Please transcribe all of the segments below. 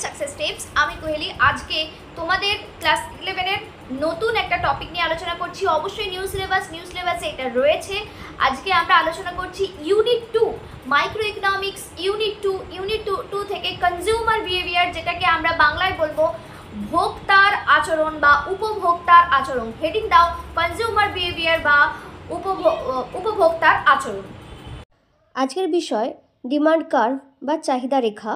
Success tips. আমি কোহেলি আজকে তোমাদের ক্লাস 11 এর নতুন একটা টপিক নিয়ে আলোচনা করছি। অবশ্যই নিউ সিলেবাসে এটা রয়েছে। আজকে আমরা আলোচনা করছি ইউনিট 2 মাইক্রো ইকোনমিক্স ইউনিট 2 থেকে কনজিউমার বিহেভিয়ার, যেটাকে আমরা বাংলায় বলবো ভোক্তার আচরণ বা উপভোক্তার আচরণ। হেডিং দাও কনজিউমার বিহেভিয়ার বা উপভোক্তার আচরণ। আজকের বিষয় ডিমান্ড কার্ভ বা চাহিদা রেখা।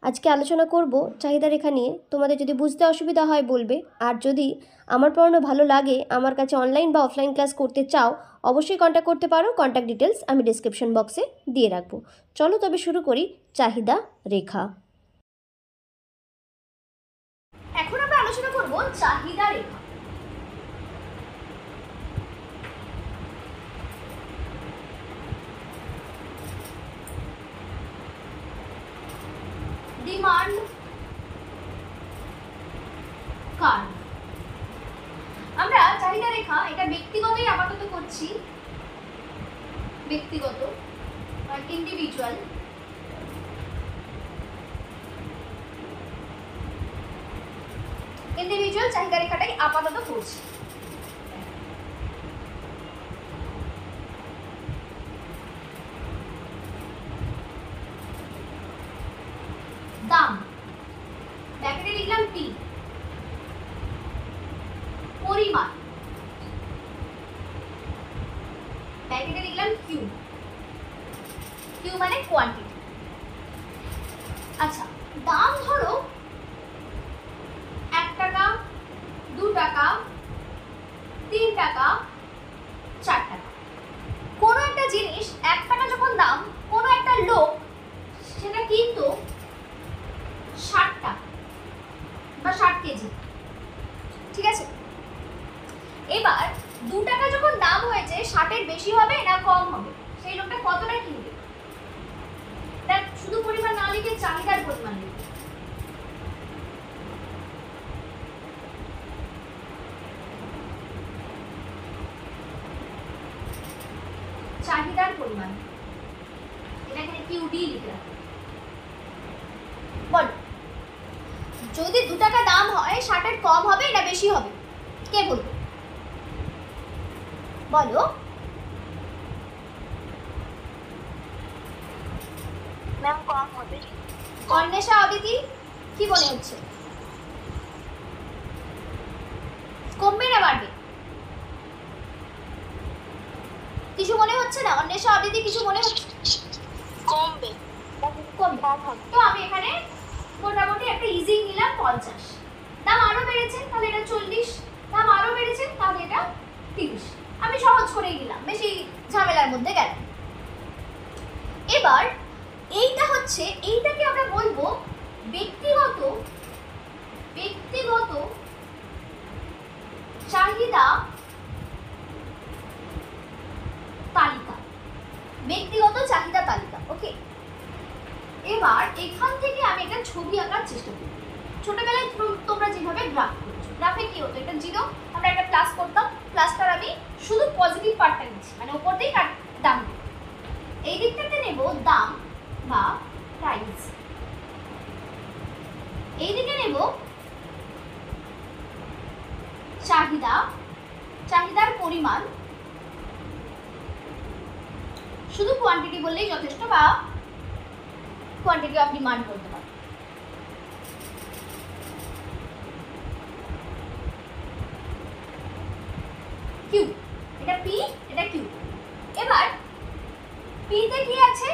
আজকে আলোচনা করব চাহিদা রেখা নিয়ে। তোমাদের যদি বুঝতে অসুবিধা হয় বলবে, আর যদি আমার পড়ানো ভালো লাগে, আমার কাছে অনলাইন বা অফলাইন ক্লাস করতে চাও, অবশ্যই কন্ট্যাক্ট করতে পারো। কন্ট্যাক্ট ডিটেলস আমি ডেসক্রিপশন বক্সে দিয়ে রাখবো। চলো তবে শুরু করি চাহিদা রেখা। এখন আমরা আলোচনা করব চাহিদা রেখা। Demand curve. আমরা চাহিদা রেখা এটা ব্যক্তিগতই আপাতত করছি, ব্যক্তিগত বা ইন্ডিভিজুয়াল। চাহিদা রেখাটাই আপাতত করছি। দাম ব্র্যাকেটে লিখলাম পি। পরিমাণ ব্র্যাকেটে লিখলাম কিউ। কিউ মানে কোয়ান্টিটি। আচ্ছা, দাম ধরো 1 টাকা, 2 টাকা, 3 টাকা, 4 টাকা। কোনো একটা জিনিস 1 টাকা যখন দাম, কোনো একটা লোক সেটা কিন্তু 60 টাকা বা 60 কেজি, ঠিক আছে। এবার 2 টাকা যখন দাম হয়েছে, 60-এর বেশি হবে না কম হবে, সেই লোকটা কতটা কিনবে? তার শুধু পরিমাণ না লিখে চাহিদার পরিমাণ লিখবে। চাহিদার পরিমাণ, এটা এখানে কিউডি লিখলাম। বল, যদি 2 টাকা দাম হয়, 60-এর কম হবে না বেশি হবে? কে বলবে? বলো। ম্যাম কম হবে। অন্বেষা, অদিতি, কি মনে হচ্ছে? কমবে না বাড়বে? কিছু মনে হচ্ছে না? অন্বেষা, অদিতি, কিছু মনে হচ্ছে? কমবে। তো আমি এখানে মোটামুটি একটা ইজি নিলাম 50। দাম আরো বেড়েছে তাহলে এটা 40, দাম আরো বেড়েছে তাহলে এটা 30। আমি সহজ করেই দিলাম, বেশি ঝামেলার মধ্যে গেল। এবার এইটাকে আমরা বলবো ব্যক্তিগত চাহিদা তালিকা। ব্যক্তিগত চাহিদা তালিকা, ওকে। এবার এখান থেকে আমি একটা ছবি আঁকার চেষ্টা করি। ছোটবেলায় তোমরা যেভাবে গ্রাফ করেছো, গ্রাফে কি হতো? এটা 0, আমরা একটা প্লাস করতাম। প্লাসটার আমি শুধু পজিটিভ পার্টটা নিচ্ছি, মানে উপর দিয়ে দাম। এই দিকটাতে নেব দাম বা প্রাইস, এই দিকে নেব চাহিদার পরিমাণ। শুধু কোয়ান্টিটি বললেই যথেষ্ট, বা কোয়ান্টিটি অফ ডিমান্ড বলতে পারো। কিউ, এটা পি, এটা কিউ। এবার পিতে কি আছে?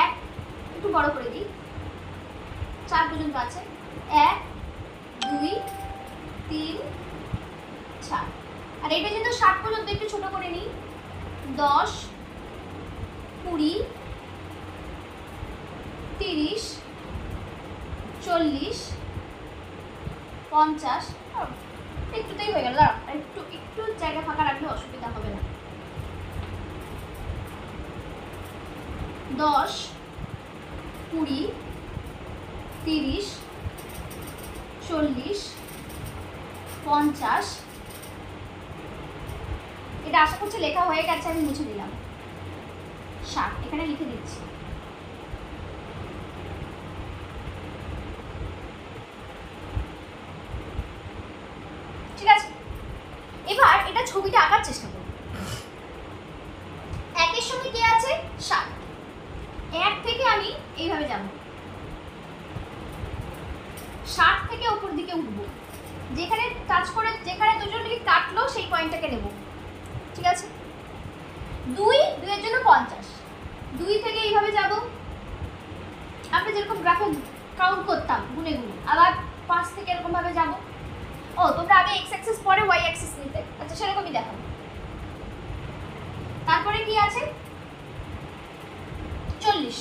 1, একটু বড় করে দিই, 4 পর্যন্ত আছে। 1, 2, 3, 4। আর এটা যেহেতু 60 পর্যন্ত, একটু ছোট করে নিই। 10, 20, 30, 40, 50। একটুতেই হয়ে গেল। একটু জায়গা ফাঁকা রাখলে অসুবিধা হবে না। 10, 20, 30, 40, 50। এটা আশা করছি লেখা হয়ে গেছে, আমি মুছে দিলাম। 60 এখানে লিখে দিচ্ছি। একটা ছবিটা আঁকার চেষ্টা করব। একের সঙ্গে কে আছে? 7। 1 থেকে আমি এইভাবে যাব, 7 থেকে উপর দিকে উঠবো, যেখানে টাচ করে যেখানে দুজন দিকে কাটলো সেই পয়েন্টটাকে নেব, ঠিক আছে? 2 এর জন্য 50, 2 থেকে এইভাবে যাব, আমরা যেরকম গ্রাফে কাউন্ট করতাম গুনে গুনে, আবার 5 থেকে এরকম ভাবে যাব। ও তোমরা আগে x অ্যাক্সিস পরে y অ্যাক্সিস নিতে, আচ্ছা সেরকমই দেখাবো। তারপরে কি আছে? 40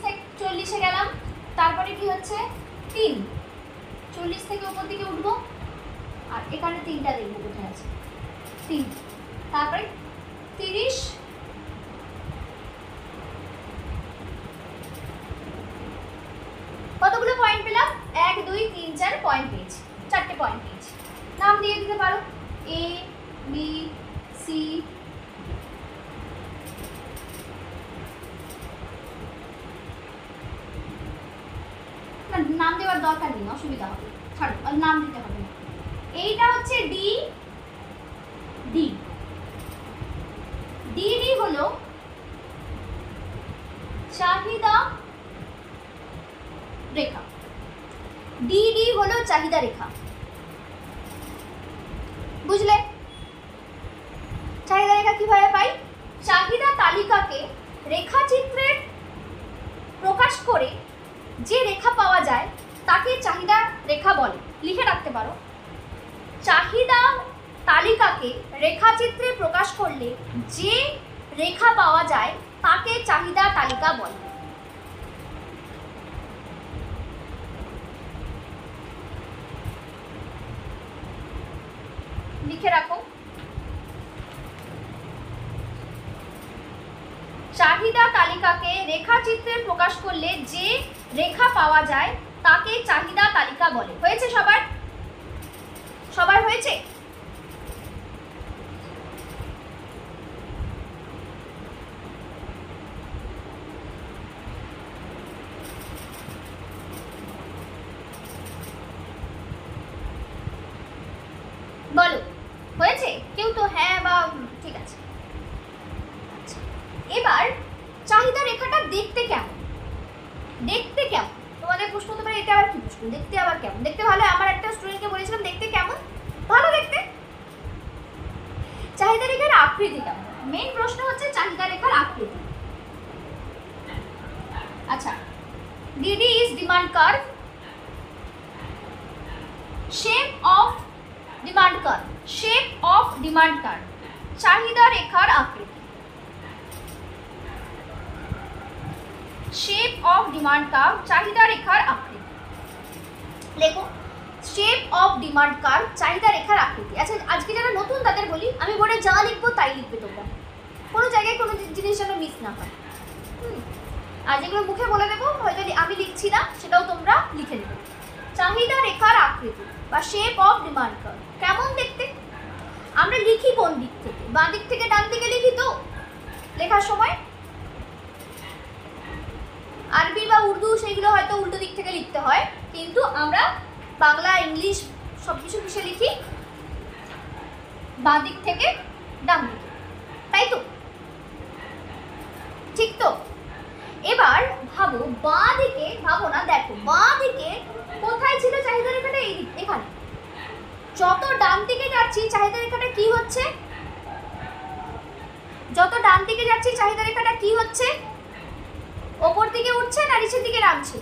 থেকে 40-এ গেলাম। তারপরে কি হচ্ছে? 3, 40 থেকে উপর দিকে উঠবো, আর এখানে 3টা দেখবো কোথায় আছে, 3। তারপরে 30, কতগুলো পয়েন্ট পেলাম? 1 2 3 4 পয়েন্ট পেয়েছি, 4টে পয়েন্ট পেয়েছি। নাম দিয়ে দিতে পারো, A B C, নাম দেওয়ার দরকার নেই, অসুবিধা হবে, ছাড়ো, আর নাম দিতে হবে না। এইটা হচ্ছে D, ডি হলো চাহিদা রেখা, ডি হলো চাহিদা রেখা, বুঝলে? চাহিদা রেখা কিভাবে পাই? চাহিদা তালিকাকে রেখাচিত্রে প্রকাশ করে যে রেখা পাওয়া যায় তাকে চাহিদা রেখা বলে। লিখে রাখতে পারো, চাহিদা তালিকাকে রেখাচিত্রে প্রকাশ করলে যে রেখা পাওয়া যায় তাকে চাহিদা তালিকা বলে। লিখে রাখো, চাহিদা তালিকাকে রেখাচিত্রে প্রকাশ করলে যে রেখা পাওয়া যায় তাকে চাহিদা তালিকা বলে। হয়েছে সবার? সবার হয়েছে? বলো, হয়েছে? কেউ তো হ্যাঁ বা ঠিক আছে। আচ্ছা, এবার চাহিদা রেখাটা দেখতে কেমন? দেখতে কেমন? তোমাদের প্রশ্ন হতে পারে এটা আবার কি প্রশ্ন, দেখতে আবার কেমন? দেখতে ভালো। আমার একটা স্টুডেন্টকে বলেছিলাম দেখতে কেমন, ভালো দেখতে। চাহিদা রেখার আকৃতি কেমন? মেইন প্রশ্ন হচ্ছে চাহিদা রেখার আকৃতি। আচ্ছা, DD is demand curve, shape of demand curve, shape of demand curve, চাহিদা রেখার আকৃতি, শেপ অফ ডিমান্ড কার্ভ, চাহিদা রেখার আকৃতি। লেখো, শেপ অফ ডিমান্ড কার্ভ, চাহিদা রেখার আকৃতি। আচ্ছা, আজকে যারা নতুন তাদের বলি, আমি বোর্ডে যা লিখবো তাই লিখবে তোমরা, কোনো জায়গায় কোনো জিনিস যেন মিস না হয়। আর যেগুলো মুখে বলে দেবো, হয়তো আমি লিখছি না, সেটাও তোমরা লিখে নেবে। চাহিদা রেখার আকৃতি বা শেপ অফ ডিমান্ড কার্ভ কেমন দেখতে? আমরা লিখি কোন দিক থেকে? বাঁ দিক থেকে ডান দিকে লিখি তো লেখার সময়। আরবি বা উর্দু সেগুলো হয়তো উল্টো দিক থেকে লিখতে হয়, কিন্তু আমরা বাংলা ইংলিশ সব কিছু মিশে লিখি বাঁ দিক থেকে ডান দিকে, তাই তো? ঠিক তো? এবার ভাবো বাঁ দিকে, ভাবো না, দেখো বাঁ দিকে কোথায় ছিল চাহিদা রেখাটা? এই দিক, এখানে। যত ডান দিকে যাচ্ছি চাহিদা রেখাটা কি হচ্ছে? যত ডান দিকে যাচ্ছি চাহিদা রেখাটা কি হচ্ছে? ওপর দিকে উঠছে না নিচের দিকে নামছে?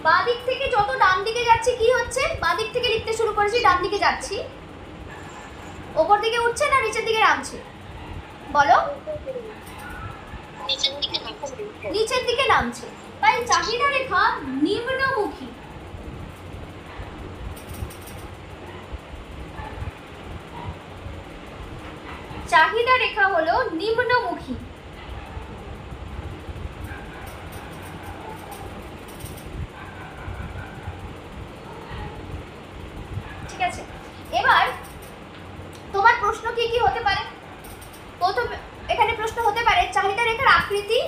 বাঁ দিক থেকে যত ডান দিকে যাচ্ছি কি হচ্ছে? বাঁ দিক থেকে লিখতে শুরু করেছি, ডান দিকে যাচ্ছি, ওপর দিকে উঠছে না নিচের দিকে নামছে? বলো। নিচের দিকে নামছে। তাই চাহিদা রেখা নিম্নমুখী। চাহিদা রেখা হলো নিম্নমুখী। ঠিক আছে, এবার তোমার প্রশ্ন কি কি হতে পারে? প্রথম এখানে প্রশ্ন হতে পারে চাহিদা রেখার আকৃতি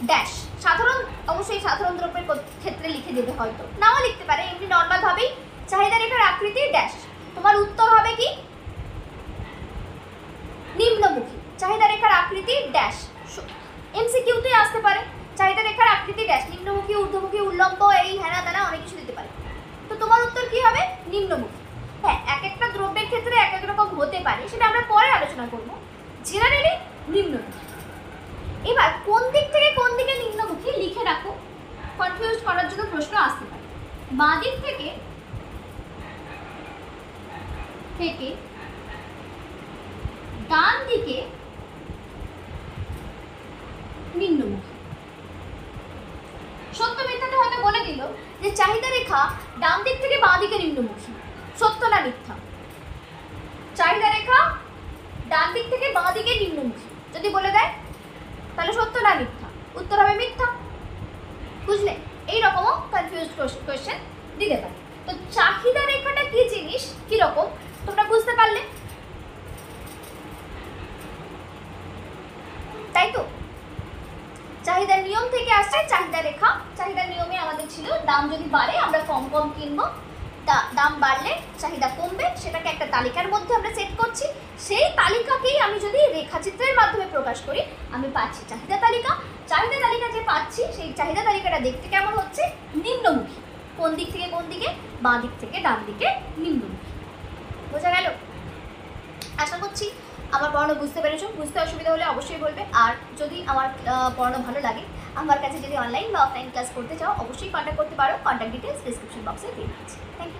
ড্যাশ। সাধারণ অবশ্যই সাধারণ দ্রব্যের ক্ষেত্রে লিখে দেবে, হয়তো নাও লিখতে পারে, এমনি নর্মাল ভাবেই চাহিদা রেখার আকৃতি ড্যাশ। তোমার উত্তর হবে কি নিম্নমুখী। চাহিদা রেখার আকৃতি ড্যাশ, এমসিকিউতে আসতে পারে। চাহিদা রেখার আকৃতি ড্যাশ, নিম্নমুখী, ঊর্ধ্বমুখী, উল্লম্ব, এই হ্যানা দানা অনেক কিছু দিতে পারে। তো তোমার উত্তর কি হবে নিম্নমুখী। হ্যাঁ, এক একটা দ্রব্যের ক্ষেত্রে এক এক রকম হতে পারে, সেটা আমরা পরে আলোচনা করব। জেনারেলি নিম্নমুখী। এবার কোন দিক থেকে কোন দিকে নিম্নমুখী লিখে রাখো, কনফিউজ করার জন্য প্রশ্ন আসতে পারে। বাঁ দিক থেকে ডান দিকে নিম্নমুখী। সত্য মিথ্যাটা হয়তো বলে দিল যে চাহিদা রেখা ডান দিক থেকে বাঁ দিকে নিম্নমুখী, সত্য না মিথ্যা? চাহিদা রেখা ডান দিক থেকে বাঁ দিকে নিম্নমুখী যদি বলে দেয় তাহলে সত্য না মিথ্যা? উত্তর হবে মিথ্যা। বুঝলে? এইরকমও কনফিউজ কোয়েশ্চেন দিতে পারে। তো চাহিদা রেখাটা কি জিনিস, কি রকম, তোমরা বুঝতে পারলে, তাই তো? চাহিদার নিয়ম থেকে আসছে চাহিদা রেখা। চাহিদার নিয়মে আমাদের ছিল দাম যদি বাড়ে আমরা কম কম কিনবো, দাম বাড়লে চাহিদা কমবে, সেটাকে একটা তালিকার মধ্যে আমরা সেট করছি। সেই তালিকাকেই আমি যদি রেখাচিত্রের মাধ্যমে প্রকাশ করি, আমি পাচ্ছি চাহিদা তালিকা। চাহিদা তালিকা যে পাচ্ছি, সেই চাহিদা তালিকাটা দেখতে কেমন হচ্ছে নিম্নমুখী। কোন দিক থেকে কোন দিকে? বাঁ দিক থেকে ডান দিকে নিম্নমুখী। বোঝা গেল? আশা করছি আমার পড়ানো বুঝতে পেরেছো। বুঝতে অসুবিধা হলে অবশ্যই বলবে। আর যদি আমার পড়ানো ভালো লাগে, আমার কাছে যদি অনলাইন বা অফলাইন ক্লাস করতে চাও, অবশ্যই কন্ট্যাক্ট করতে পারো। কন্ট্যাক্ট ডিটেলস ডিসক্রিপশন বক্সে দিয়ে দিচ্ছি। Thank you.